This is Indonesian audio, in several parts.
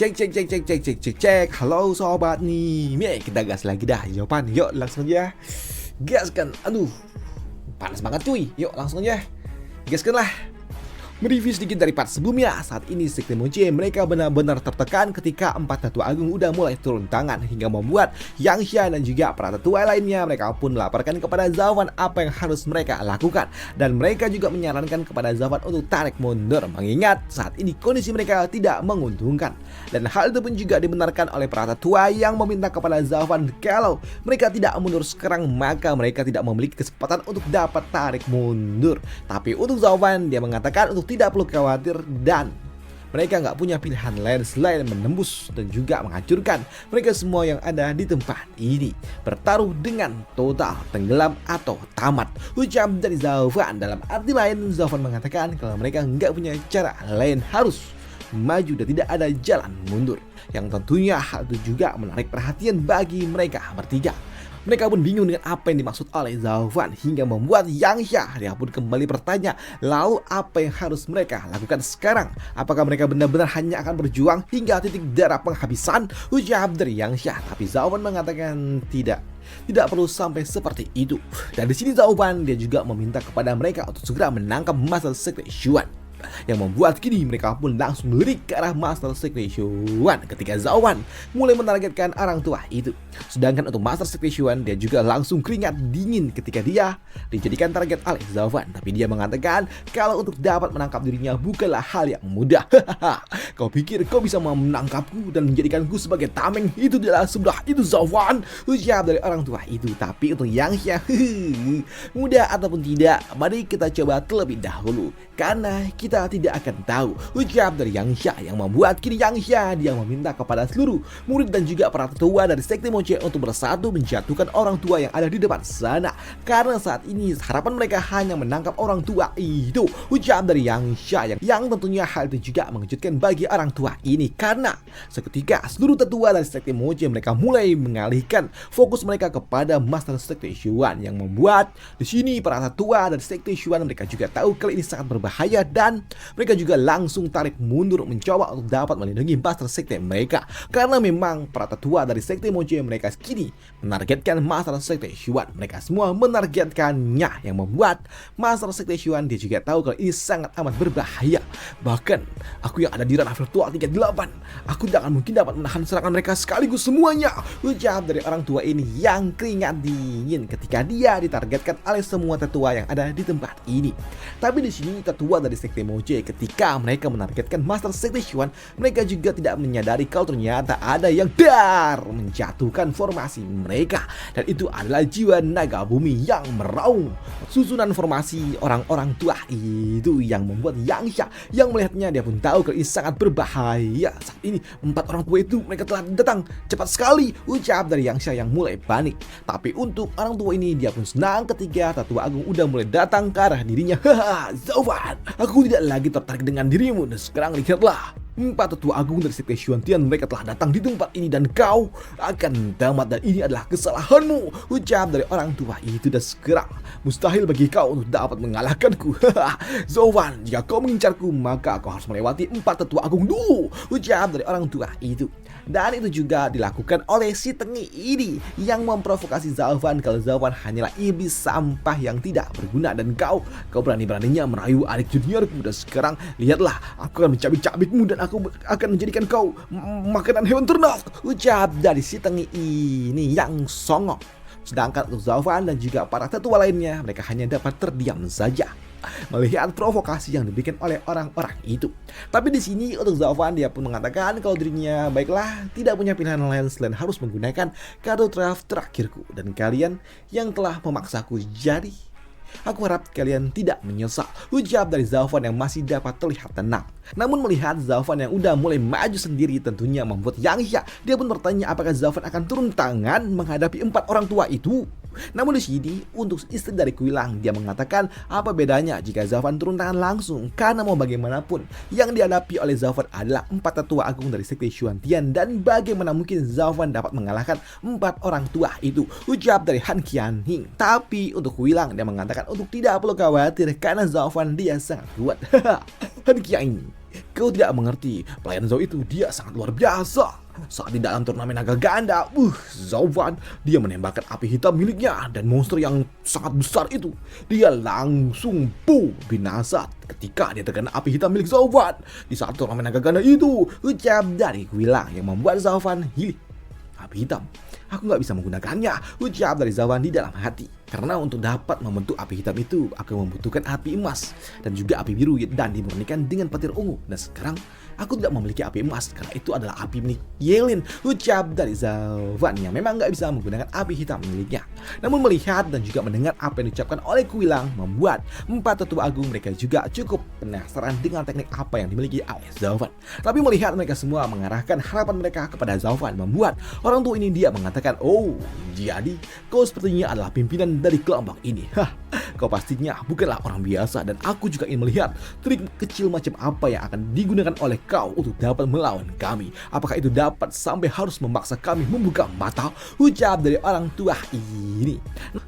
Cek cek cek cek cek cek cek cek. Halo sobat nih. Kita gas lagi dah jawaban. Yuk langsung aja. Gaskan. Aduh. Panas banget cuy. Yuk langsung aja. Gaskan lah. Mereview sedikit dari part sebelumnya. Saat ini Sekte Moche mereka benar-benar tertekan ketika 4 tetua agung udah mulai turun tangan, hingga membuat Yang Xia dan juga para tetua lainnya mereka pun melaporkan kepada Zhaofan apa yang harus mereka lakukan. Dan mereka juga menyarankan kepada Zhaofan untuk tarik mundur, mengingat saat ini kondisi mereka tidak menguntungkan. Dan hal itu pun juga dibenarkan oleh para tetua yang meminta kepada Zhaofan kalau mereka tidak mundur sekarang maka mereka tidak memiliki kesempatan untuk dapat tarik mundur. Tapi untuk Zhaofan dia mengatakan untuk tidak perlu khawatir dan mereka nggak punya pilihan lain selain menembus dan juga menghancurkan mereka semua yang ada di tempat ini. Bertaruh dengan total tenggelam atau tamat, ucap dari Zhaofan. Dalam arti lain, Zhaofan mengatakan kalau mereka nggak punya cara lain, harus maju dan tidak ada jalan mundur. Yang tentunya hal itu juga menarik perhatian bagi mereka bertiga. Mereka pun bingung dengan apa yang dimaksud oleh Zhaofan, hingga membuat Yang Xia dia pun kembali bertanya, lalu apa yang harus mereka lakukan sekarang? Apakah mereka benar-benar hanya akan berjuang hingga titik darah penghabisan? Ucap dari Yang Xia. Tapi Zhaofan mengatakan tidak perlu sampai seperti itu. Dan di sini Zhaofan dia juga meminta kepada mereka untuk segera menangkap Master Sekte Xuan, yang membuat kini mereka pun langsung melirik ke arah Master Sekte Xuan ketika Zhaofan mulai menargetkan orang tua itu. Sedangkan untuk Master Sekte Xuan dia juga langsung keringat dingin ketika dia dijadikan target oleh Zhaofan. Tapi dia mengatakan kalau untuk dapat menangkap dirinya bukanlah hal yang mudah. Kau pikir kau bisa menangkapku dan menjadikanku sebagai tameng? Itu adalah sebelah itu Zhaofan, ucap dari orang tua itu. Tapi untuk Yang Xia, mudah ataupun tidak, mari kita coba terlebih dahulu karena kita tidak akan tahu, ucap dari Yang Xia. Yang membuat kini Yang Xia dia meminta kepada seluruh murid dan juga para tetua dari Sekte Moche untuk bersatu menjatuhkan orang tua yang ada di depan sana, karena saat ini harapan mereka hanya menangkap orang tua itu, ucap dari Yang Xia. Yang tentunya hal itu juga mengejutkan bagi orang tua ini, karena seketika seluruh tetua dari Sekte Moche mereka mulai mengalihkan fokus mereka kepada Master Sekte Xuan, yang membuat di sini para tetua dari Sekte Xuan mereka juga tahu kalau ini sangat berbahaya dan mereka juga langsung tarik mundur mencoba untuk dapat melindungi Master Sekte mereka, karena memang para tetua dari Sekte Moche mereka kini menargetkan Master Sekte Xuan. Mereka semua menargetkannya, yang membuat Master Sekte Xuan dia juga tahu kalau ini sangat amat berbahaya. Bahkan aku yang ada di ranah virtual 38, aku tidak akan mungkin dapat menahan serangan mereka sekaligus semuanya, ucap dari orang tua ini yang keringat dingin ketika dia ditargetkan oleh semua tetua yang ada di tempat ini. Tapi di sini tetua dari Sekte Moche ketika mereka menargetkan Master Sekte Xuan, mereka juga tidak menyadari kalau ternyata ada yang menjatuhkan formasi mereka, dan itu adalah jiwa naga bumi yang meraung. Susunan formasi orang-orang tua itu yang membuat Yang Xia yang melihatnya dia pun tahu kalau ini sangat berbahaya. Saat ini 4 orang tua itu mereka telah datang cepat sekali, ucap dari Yang Xia yang mulai panik. Tapi untuk orang tua ini dia pun senang ketika tetua agung udah mulai datang ke arah dirinya. Haha, Zhaofan, aku tidak lagi tertarik dengan dirimu, dan sekarang lihatlah, 4 tetua agung dari Sekte Xuan Tian mereka telah datang di tempat ini dan kau akan tamat, dan ini adalah kesalahanmu, ucap dari orang tua itu. Dan sekarang mustahil bagi kau untuk dapat mengalahkanku. Zhaofan, jika kau mengincarku maka kau harus melewati 4 tetua agung dulu, ucap dari orang tua itu. Dan itu juga dilakukan oleh si Tengi ini yang memprovokasi Zhaofan kalau Zhaofan hanyalah iblis sampah yang tidak berguna, dan kau berani-beraninya merayu adik juniorku. Dan sekarang lihatlah, aku akan mencabik-cabikmu dan aku akan menjadikan kau makanan hewan ternak, ucap dari si Tengi ini yang songong. Sedangkan untuk Zhaofan dan juga para tetua lainnya mereka hanya dapat terdiam saja melihat provokasi yang diberikan oleh orang-orang itu. Tapi di sini untuk Zhaofan dia pun mengatakan kalau dirinya baiklah tidak punya pilihan lain selain harus menggunakan kado draft terakhirku, dan kalian yang telah memaksaku jadi aku harap kalian tidak menyesal, ucap dari Zhaofan yang masih dapat terlihat tenang. Namun melihat Zhaofan yang udah mulai maju sendiri tentunya membuat Yang Xia dia pun bertanya apakah Zhaofan akan turun tangan menghadapi 4 orang tua itu. Namun di sini untuk istri dari Kuilang dia mengatakan apa bedanya jika Zhaofan turun tangan langsung, karena mau bagaimanapun yang dihadapi oleh Zhaofan adalah 4 tetua agung dari Sekte Xuan Tian, dan bagaimana mungkin Zhaofan dapat mengalahkan 4 orang tua itu, ucap dari Han Qianhing. Tapi untuk Kuilang dia mengatakan untuk tidak perlu khawatir karena Zhaofan dia sangat kuat. Han Qianhing, kau tidak mengerti, pelayan Zhao itu dia sangat luar biasa. Saat di dalam turnamen naga ganda, Zhao Fan dia menembakkan api hitam miliknya dan monster yang sangat besar itu dia langsung binasa ketika dia terkena api hitam milik Zhao Fan. Di saat turnamen naga ganda itu, ucap dari Quilang yang membuat Zhao Fan hilang api hitam. Aku nggak bisa menggunakannya, ucap dari Zhao Fan di dalam hati. Karena untuk dapat membentuk api hitam itu, aku membutuhkan api emas dan juga api biru dan dimurnikan dengan petir ungu. Dan sekarang aku tidak memiliki api emas karena itu adalah api milik Yelin, ucap dari Zhao Fan yang memang nggak bisa menggunakan api hitam miliknya. Namun melihat dan juga mendengar apa yang diucapkan oleh Quilang membuat empat tetua agung mereka juga cukup penasaran dengan teknik apa yang dimiliki oleh Zhao Fan. Tapi melihat mereka semua mengarahkan harapan mereka kepada Zhao Fan membuat orang tua ini dia mengatakan, oh jadi kau sepertinya adalah pimpinan dari kelompok ini. Kau pastinya bukanlah orang biasa dan aku juga ingin melihat trik kecil macam apa yang akan digunakan oleh kau untuk dapat melawan kami. Apakah itu dapat sampai harus memaksa kami membuka mata? Ucap dari orang tua ini.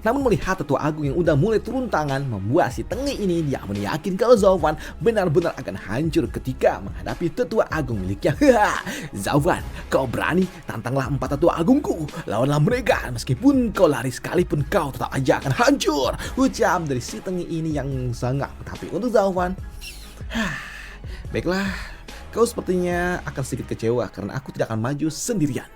Namun melihat tetua agung yang udah mulai turun tangan membuat si Tengi ini dia meyakin kalau Zhao Fan benar-benar akan hancur ketika menghadapi tetua agung miliknya. Zhao Fan, kau berani tantanglah empat tetua agungku, lawanlah mereka meskipun kau lari sekalipun kau tetap aja akan hancur. Ucap dari si Tengi ini yang sangat. Tapi untuk Zhao Fan, baiklah, kau sepertinya akan sedikit kecewa karena aku tidak akan maju sendirian.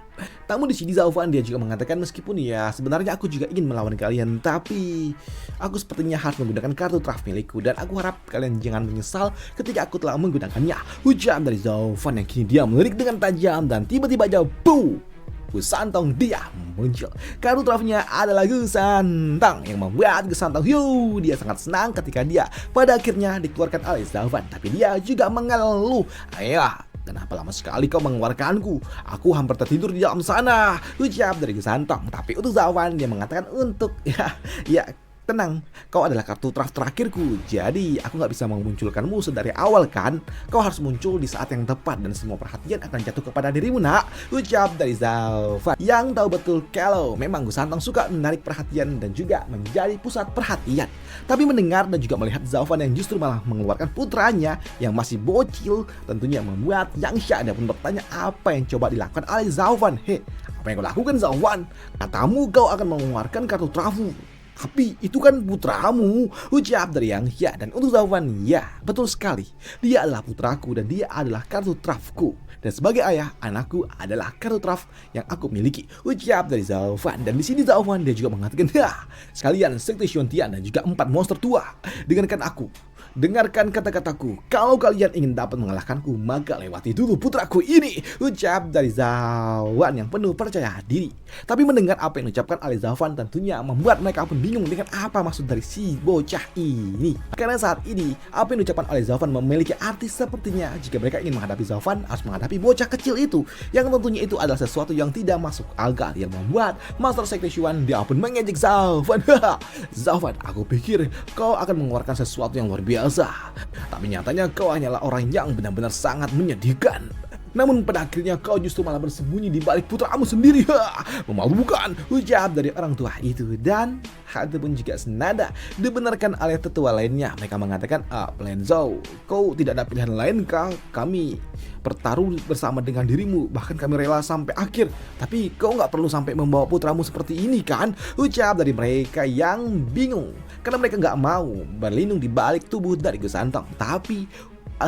Namun di sini Zhao Fan dia juga mengatakan meskipun ya sebenarnya aku juga ingin melawan kalian, tapi aku sepertinya harus menggunakan kartu traf milikku dan aku harap kalian jangan menyesal ketika aku telah menggunakannya. Ucap dari Zhao Fan yang kini dia melirik dengan tajam dan tiba-tiba aja Gusantong dia muncul. Kartu trafnya adalah Gusantong yang membuat Gusantong dia sangat senang ketika dia pada akhirnya dikeluarkan oleh Zhao Fan. Tapi dia juga mengeluh, ayah, kenapa lama sekali kau mengeluarkanku? Aku hampir tertidur di dalam sana, ucap dari Gusantong. Tapi untuk Zhao Fan dia mengatakan untuk ya tenang, kau adalah kartu traf terakhirku. Jadi aku gak bisa memunculkanmu sedari awal kan. Kau harus muncul di saat yang tepat dan semua perhatian akan jatuh kepada dirimu nak, ucap dari Zhao Fan yang tahu betul kalau memang Gusantong suka menarik perhatian dan juga menjadi pusat perhatian. Tapi mendengar dan juga melihat Zhao Fan yang justru malah mengeluarkan putranya yang masih bocil, tentunya membuat Yang Xia pun bertanya apa yang coba dilakukan oleh Zhao Fan. Apa yang kau lakukan Zhao Fan? Katamu kau akan mengeluarkan kartu trafu, tapi itu kan putramu, ucap dari Yang Xia. Dan untuk Zhao Fan, ya betul sekali, dia adalah putraku dan dia adalah kartu trafku. Dan sebagai ayah, anakku adalah kartu traf yang aku miliki, ucap dari Zhao Fan. Dan di sini Zhao Fan dia juga mengatakan, sekalian Sekte Xuantian dan juga 4 monster tua, dengarkan aku. Dengarkan kata-kataku, kalau kalian ingin dapat mengalahkanku, maka lewati dulu putraku ini, ucap dari Zhao Fan yang penuh percaya diri. Tapi mendengar apa yang diucapkan oleh Zhao Fan tentunya membuat mereka pun bingung dengan apa maksud dari si bocah ini. Karena saat ini, apa yang diucapkan oleh Zhao Fan memiliki arti sepertinya jika mereka ingin menghadapi Zhao Fan harus menghadapi bocah kecil itu, yang tentunya itu adalah sesuatu yang tidak masuk akal, yang membuat Master Sekte Xuan dia pun mengejek Zhao Fan. Zhao Fan, aku pikir kau akan mengeluarkan sesuatu yang luar biasa, tapi nyatanya kau hanyalah orang yang benar-benar sangat menyedihkan. Namun pada akhirnya kau justru malah bersembunyi di balik putramu sendiri. Memalukan, ucap dari orang tua itu. Dan hal itu pun juga senada dibenarkan oleh tetua lainnya. Mereka mengatakan, Plan Zhao, kau tidak ada pilihan lain kah? Kami bertaruh bersama dengan dirimu, bahkan kami rela sampai akhir. Tapi kau nggak perlu sampai membawa putramu seperti ini kan? Ucap dari mereka yang bingung karena mereka nggak mau berlindung di balik tubuh dari Gusantong. Tapi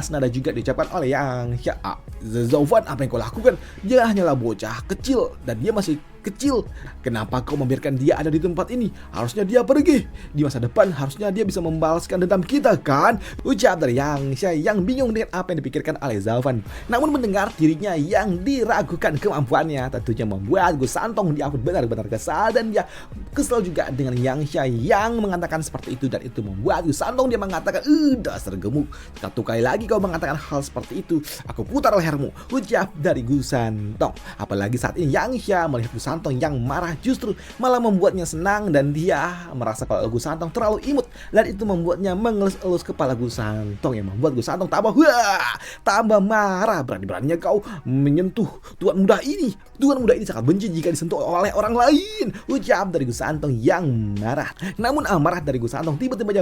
senada juga diucapkan oleh Yang Xia, Zhao Fan, apa yang kau lakukan? Dia hanyalah bocah kecil dan dia masih kecil. Kenapa kau membiarkan dia ada di tempat ini? Harusnya dia pergi. Di masa depan harusnya dia bisa membalaskan dendam kita kan? Ucap dari Yang Xia yang bingung dengan apa yang dipikirkan oleh Zhao Fan. Namun mendengar dirinya yang diragukan kemampuannya tentunya membuat Gusantong dia pun benar-benar kesal dan dia kesal juga dengan Yang Xia yang mengatakan seperti itu. Dan itu membuat Gusantong dia mengatakan, dasar gemuk, satu kali lagi kau mengatakan hal seperti itu, aku putar lehermu, ucap dari Gusantong. Apalagi saat ini Yang Xia melihat Gusantong yang marah justru malah membuatnya senang dan dia merasa kalau Gusantong terlalu imut dan itu membuatnya mengelus-elus kepala Gusantong yang membuat Gusantong tambah marah. Berani-beraninya kau menyentuh tuan muda ini. Tuan muda ini sangat benci jika disentuh oleh orang lain, ucap dari Gusantong yang marah. Namun amarah dari Gusantong tiba-tiba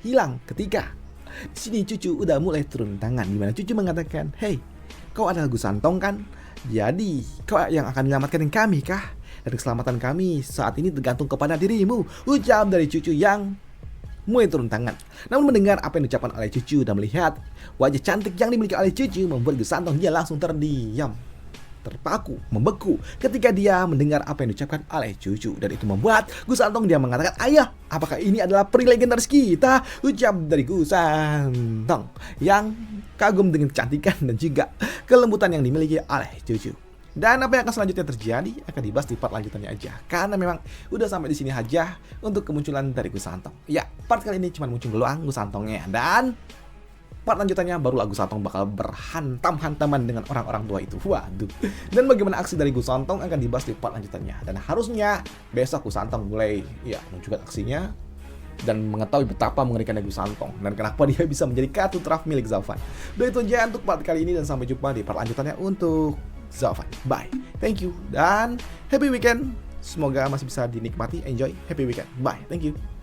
hilang ketika Di sini Cucu udah mulai turun tangan, di mana Cucu mengatakan, "Hey, kau adalah Gusantong kan? Jadi kau yang akan menyelamatkan kami kah? Dan keselamatan kami saat ini tergantung kepada dirimu," ucap dari Cucu yang mulai turun tangan. Namun mendengar apa yang diucapkan oleh Cucu dan melihat wajah cantik yang dimiliki oleh Cucu membuat Gusantong dia langsung terdiam, terpaku, membeku ketika dia mendengar apa yang diucapkan oleh Cucu. Dan itu membuat Gusantong dia mengatakan, "Ayah, apakah ini adalah peri legendaris kita?" ucap dari Gusantong yang kagum dengan kecantikan dan juga kelembutan yang dimiliki oleh Cucu. Dan apa yang akan selanjutnya terjadi akan dibahas di part lanjutannya aja, karena memang udah sampai di sini aja untuk kemunculan dari Gusantong. Ya, part kali ini cuma muncul doang Gusantongnya, dan part lanjutannya barulah Gusantong bakal berhantam-hantaman dengan orang-orang tua itu. Waduh. Dan bagaimana aksi dari Gusantong akan dibahas di part lanjutannya. Dan harusnya besok Gusantong mulai menunjukkan aksinya dan mengetahui betapa mengerikannya Gusantong dan kenapa dia bisa menjadi kartu draft milik Zafan. Udah itu aja untuk part kali ini, dan sampai jumpa di part lanjutannya untuk Zafan. Bye. Thank you dan happy weekend. Semoga masih bisa dinikmati. Enjoy. Happy weekend. Bye. Thank you.